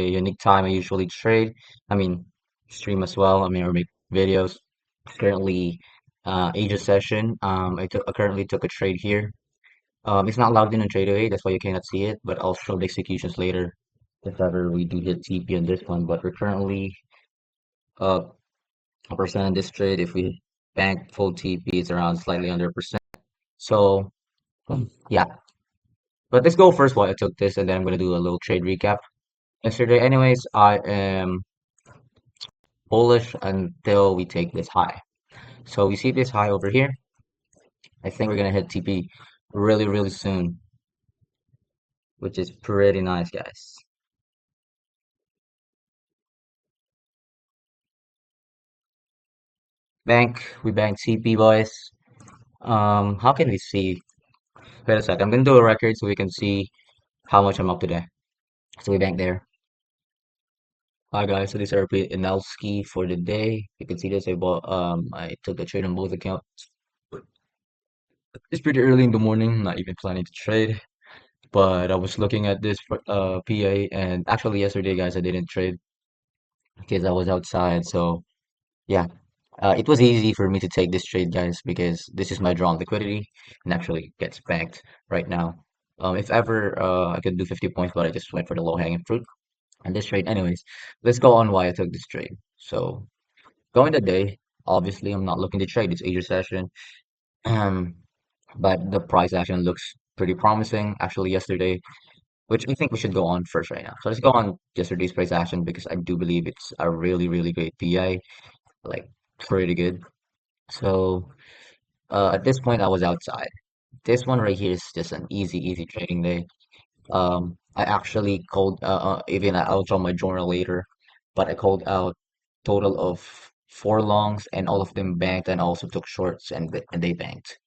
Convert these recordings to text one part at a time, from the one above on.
unique time I usually trade. I mean, stream as well. I mean, or make videos. Currently, Asia session. I currently took a trade here. It's not logged in on TradeAway, that's why you cannot see it. But I'll show the executions later if ever we do hit TP on this one. But we're currently uh a percent on this trade. If we bank full TP, it's around slightly under a percent. So yeah. But let's go first why I took this, and then I'm gonna do a little trade recap. Yesterday, anyways, I am bullish until we take this high. So we see this high over here. I think we're gonna hit TP really, really soon, which is pretty nice, guys. We bank TP, boys. How can we see? Wait a sec. I'm gonna do a record so we can see how much I'm up today. So we bank there. Hi guys, so this is RP Inalski for the day. You can see this. I took a trade on both accounts. It's pretty early in the morning, not even planning to trade. But I was looking at this PA, and actually yesterday, guys, I didn't trade because I was outside. So yeah, it was easy for me to take this trade, guys, because this is my drawn liquidity and actually gets banked right now. If ever, I could do 50 points, but I just went for the low-hanging fruit on this trade. Anyways, let's go on why I took this trade. So going the day, obviously, I'm not looking to trade. It's Asia session. Um, but the price action looks pretty promising. Actually, yesterday, which I think we should go on first right now. So let's go on yesterday's price action because I do believe it's a really, really great PI, like pretty good. So at this point, I was outside. This one right here is just an easy trading day. I actually called, even I'll draw my journal later, but I called out total of four longs and all of them banked and also took shorts and they banked,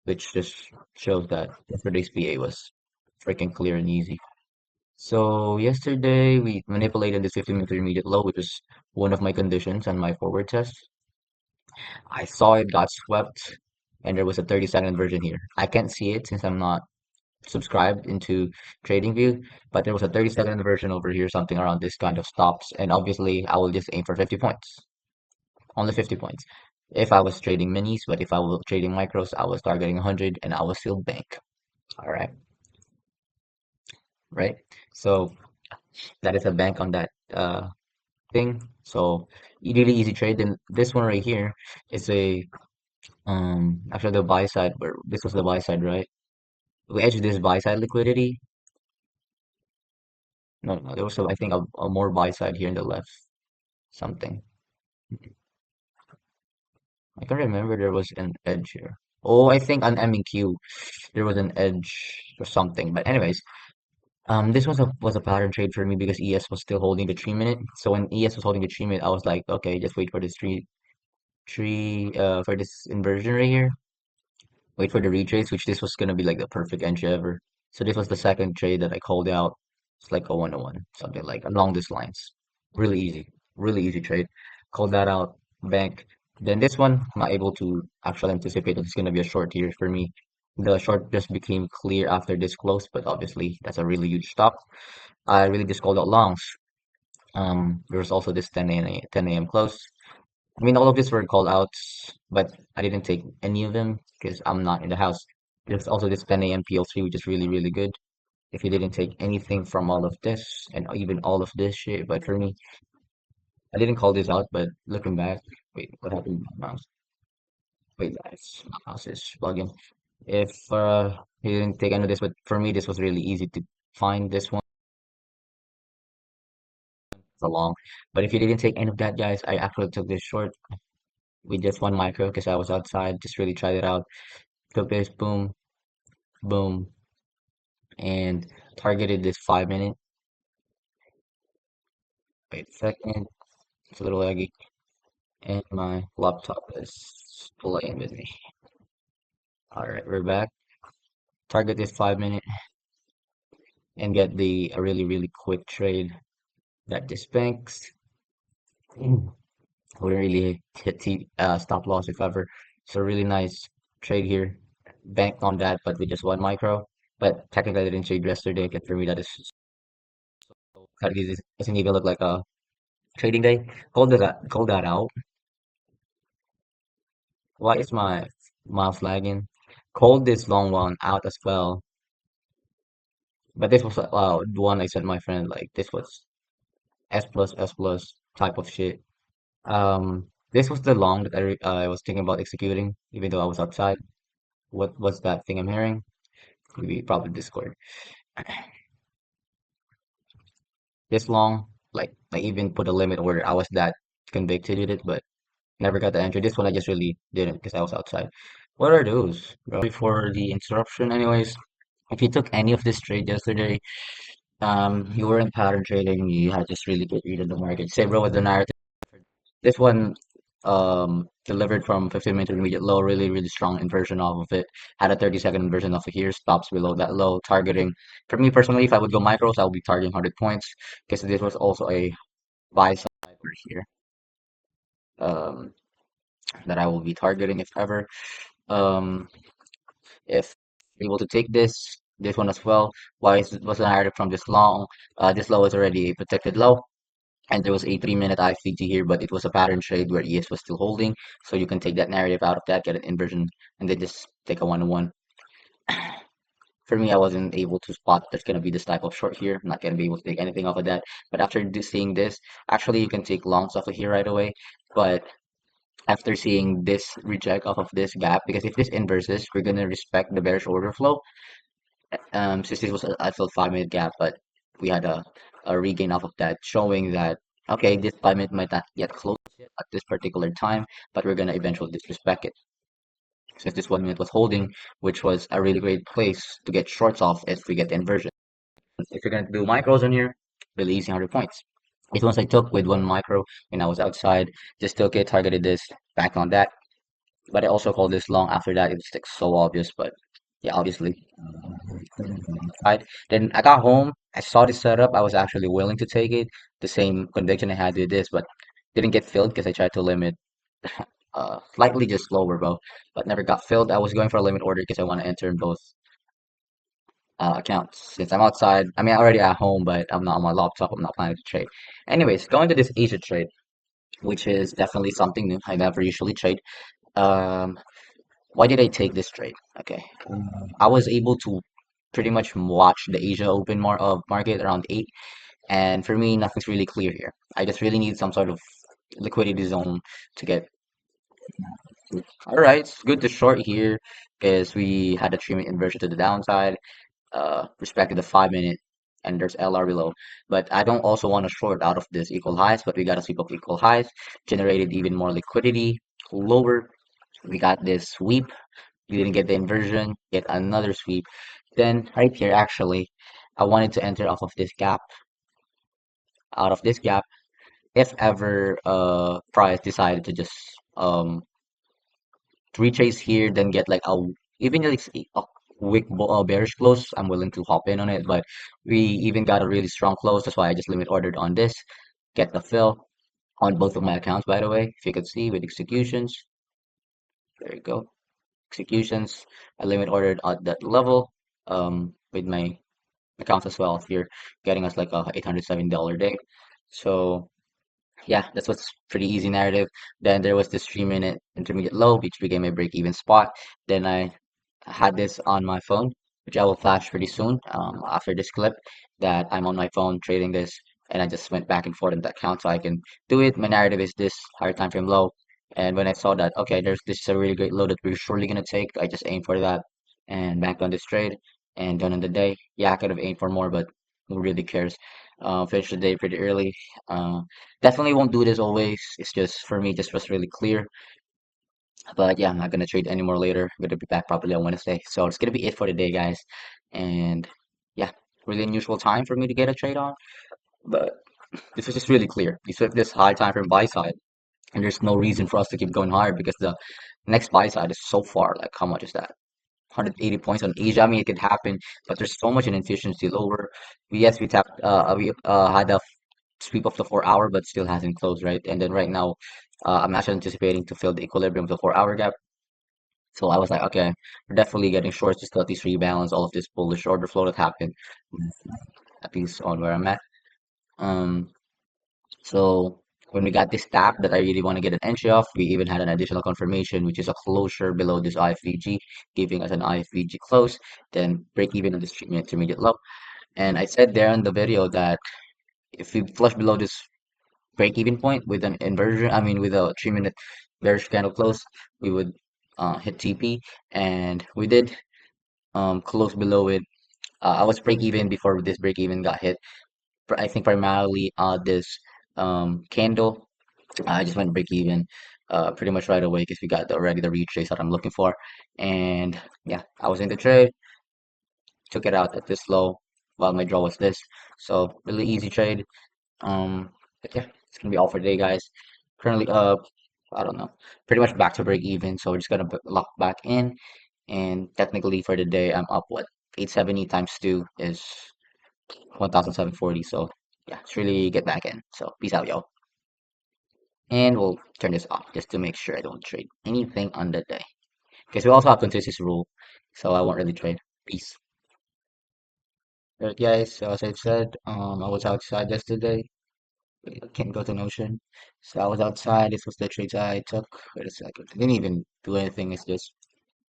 which just shows that yesterday's PA was freaking clear and easy. So yesterday we manipulated this 50-minute intermediate low, which was one of my conditions on my forward test. I saw it got swept and there was a 30-second version here. I can't see it since I'm not subscribed into TradingView, but there was a 30-second version over here, something around this kind of stops. And obviously I will just aim for 50 points, only 50 points. If I was trading minis, but if I was trading micros, I was targeting 100 and I was still bank. All right, right? So that is a bank on that thing. So really easy trade. And this one right here is a after the buy side, where this was the buy side, right? We edged this buy side liquidity. No, there was I think a more buy side here in the left. Something. I can remember there was an edge here. Oh, I think on MEQ there was an edge or something. But anyways, this was a pattern trade for me because ES was still holding the 3 minute. So when ES was holding the 3 minute, I was like, okay, just wait for this for this inversion right here. Wait for the retrace, which this was gonna be like the perfect entry ever. So this was the second trade that I called out. It's like a 101, something like along these lines. Really easy trade. Called that out, bank. Then this one, I'm not able to actually anticipate that it's gonna be a short here for me. The short just became clear after this close, but obviously that's a really huge stop. I really just called out longs. There was also this 10 a.m. close. I mean, all of these were call outs, but I didn't take any of them because I'm not in the house. There's also this 10 a.m. PL3, which is really good. If you didn't take anything from all of this and even all of this shit, but for me, I didn't call this out, but looking back, wait, what happened to my mouse? Wait, guys, my mouse is bugging. If you didn't take any of this, but for me, this was really easy to find this one along. But if you didn't take any of that, guys, I actually took this short with just one micro because I was outside, just really tried it out. Took this, boom, boom, and targeted this 5 minute. Wait a second, it's a little laggy, and my laptop is playing with me. All right, we're back. Target this 5 minute and get the a really quick trade that disbanks. Mm. We really hit stop loss if ever. It's a really nice trade here. Banked on that, but with just one micro. But technically, I didn't trade yesterday. But for me, that is It doesn't even look like a trading day. Call that out. Why is my mouse lagging? Called this long one out as well. But this was the one I sent my friend. Like this was S plus type of shit. This was the long that I was thinking about executing, even though I was outside. What was that thing I'm hearing? Maybe probably Discord. This long, like I even put a limit order. I was that convicted with it, but never got the entry. This one I just really didn't because I was outside. What are those, bro? For the interruption, anyways. If you took any of this trade yesterday, you were in pattern trading. You had just really get rid of the market. Same bro with the narrative. This one, delivered from 15-minute intermediate low, really, really strong inversion off of it. Had a 30-second inversion off of here, stops below that low, targeting. For me personally, if I would go micros, I would be targeting 100 points because this was also a buy side right here, um, that I will be targeting if ever. Um, if able to take this one as well. Why was the narrative from this long? This low is already a protected low. And there was a 3-minute IFVT here, but it was a pattern trade where ES was still holding. So you can take that narrative out of that, get an inversion, and then just take a 1-to-1. For me, I wasn't able to spot that's going to be this type of short here. I'm not going to be able to take anything off of that. But after seeing this, actually, you can take longs off of here right away. But after seeing this reject off of this gap, because if this inverses, we're going to respect the bearish order flow. Since this was I felt 5-minute gap, but we had a regain off of that, showing that okay, this 5-minute might not yet close yet at this particular time, but we're gonna eventually disrespect it. Since this 1 minute was holding, which was a really great place to get shorts off if we get the inversion. If you're gonna do micros on here, really easy 100 points. These ones I took with one micro when I was outside, just took it, targeted this, back on that. But I also called this long after that. It was like so obvious, but yeah, obviously. Right. Then I got home. I saw this setup. I was actually willing to take it. The same conviction I had with this, but didn't get filled because I tried to limit slightly just lower, bro. But never got filled. I was going for a limit order because I want to enter in both accounts. Since I'm outside, I mean, I'm already at home, but I'm not on my laptop. I'm not planning to trade. Anyways, going to this Asia trade, which is definitely something new. I never usually trade. Um, why did I take this trade? Okay, I was able to pretty much watch the Asia Open market around 8. And for me, nothing's really clear here. I just really need some sort of liquidity zone to get. All right, it's good to short here because we had a 3-minute inversion to the downside, respected the 5-minute, and there's LR below. But I don't also want to short out of this equal highs, but we got a sweep of equal highs, generated even more liquidity. Lower, we got this sweep. We didn't get the inversion, get another sweep. Then right here, actually, I wanted to enter off of this gap. Out of this gap, if ever price decided to just um retrace here, then get like a even like a quick bearish close, I'm willing to hop in on it. But we even got a really strong close. That's why I just limit ordered on this. Get the fill on both of my accounts, by the way. If you could see with executions, there you go. Executions, I limit ordered at that level. With my accounts as well. If you're getting us like a $870 day, so yeah, that's what's pretty easy narrative. Then there was this 3-minute intermediate low, which became a break-even spot. Then I had this on my phone, which I will flash pretty soon after this clip, that I'm on my phone trading this, and I just went back and forth in that account so I can do it. My narrative is this higher time frame low, and when I saw that, okay, there's this is a really great low that we're surely gonna take, I just aimed for that and banked on this trade and done in the day. Yeah, I could have aimed for more, but who really cares? Finished the day pretty early. Uh, Definitely won't do this always. It's just for me, just was really clear. But yeah, I'm not gonna trade anymore later. I'm gonna be back probably on Wednesday. So it's gonna be it for today, guys. And yeah, really unusual time for me to get a trade on. But this is just really clear. We swift this high time from buy side, and there's no reason for us to keep going higher because the next buy side is so far. Like how much is that? 180 points on Asia. I mean, it could happen, but there's so much inefficiency lower. Yes, we tapped. We had a sweep of the 4 hour, but still hasn't closed, right? And then right now, I'm actually anticipating to fill the equilibrium of the 4 hour gap. So I was like, okay, we're definitely getting shorts just to at least rebalance all of this bullish order flow that happened, at least on where I'm at. Um, so when we got this tap that I really want to get an entry off, we even had an additional confirmation, which is a closure below this IFVG, giving us an IFVG close, then break even on this intermediate low. And I said there in the video that if we flush below this break even point with an inversion, I mean with a 3 minute bearish candle close, we would hit TP, and we did close below it. I was break even before this break even got hit. I think primarily this candle. I just went break even pretty much right away because we got already the retrace that I'm looking for. And yeah, I was in the trade, took it out at this low while my draw was this. So really easy trade. But yeah, it's gonna be all for today, guys. Currently, I don't know, pretty much back to break even. So we're just gonna lock back in, and technically for the day, I'm up what 870 times two is 1,740. So yeah, it's really get back in. So peace out, y'all. And we'll turn this off just to make sure I don't trade anything on the day. Because we also have consistency rule, so I won't really trade. Peace. Alright, guys. So as I said, I was outside yesterday. I can't go to Notion. So I was outside. This was the trades I took. Wait a second. I didn't even do anything. It's just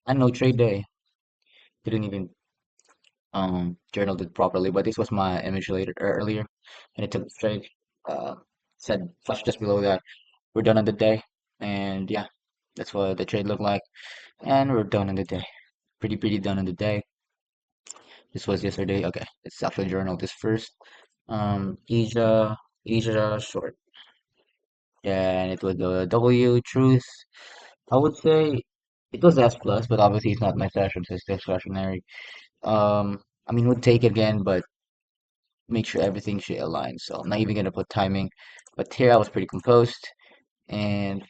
I know trade day. Didn't even journaled it properly. But this was my image later earlier, and it took the trade. Uh, said flush just below that. We're done on the day, and yeah, that's what the trade looked like. And we're done on the day. Pretty done on the day. This was yesterday. Okay, let's actually journal this first. Asia short. Yeah, and it was the W truth. I would say it was S plus, but obviously it's not my session, so it's discretionary. I mean, would take it again, but make sure everything should align. So I'm not even gonna put timing. But here I was pretty composed, and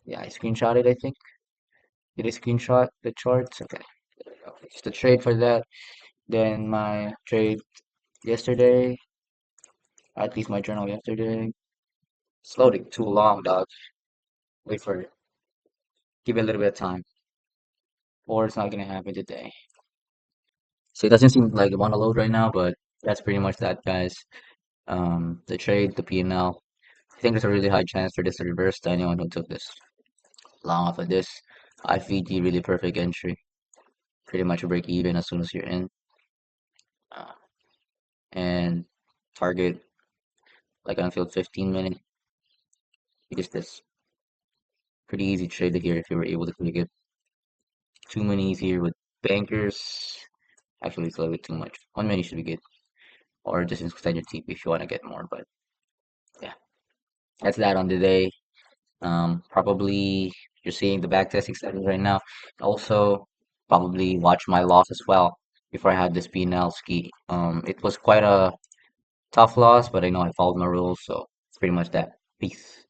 yeah, I screenshot it. I think did I screenshot the charts? Okay, there we go. Just a trade for that. Then my trade yesterday, at least my journal yesterday. It's loading too long, dog. Wait for it. Give it a little bit of time, or it's not gonna happen today. So it doesn't seem like it want to load right now, but that's pretty much that, guys. The trade, the P&L. I think there's a really high chance for this to reverse to anyone who took this long off of this. IVD really perfect entry. Pretty much a break even as soon as you're in. Uh, and target like until 15 minutes. Because this pretty easy trade here if you were able to click it. Too many here with bankers. Actually, it's a little bit too much. 1 minute should be good. Or just extend your TP if you want to get more. But yeah, that's that on the day. Probably you're seeing the back testing settings right now. Also, probably watch my loss as well before I had this P&L ski. It was quite a tough loss, but I know I followed my rules, so it's pretty much that. Peace.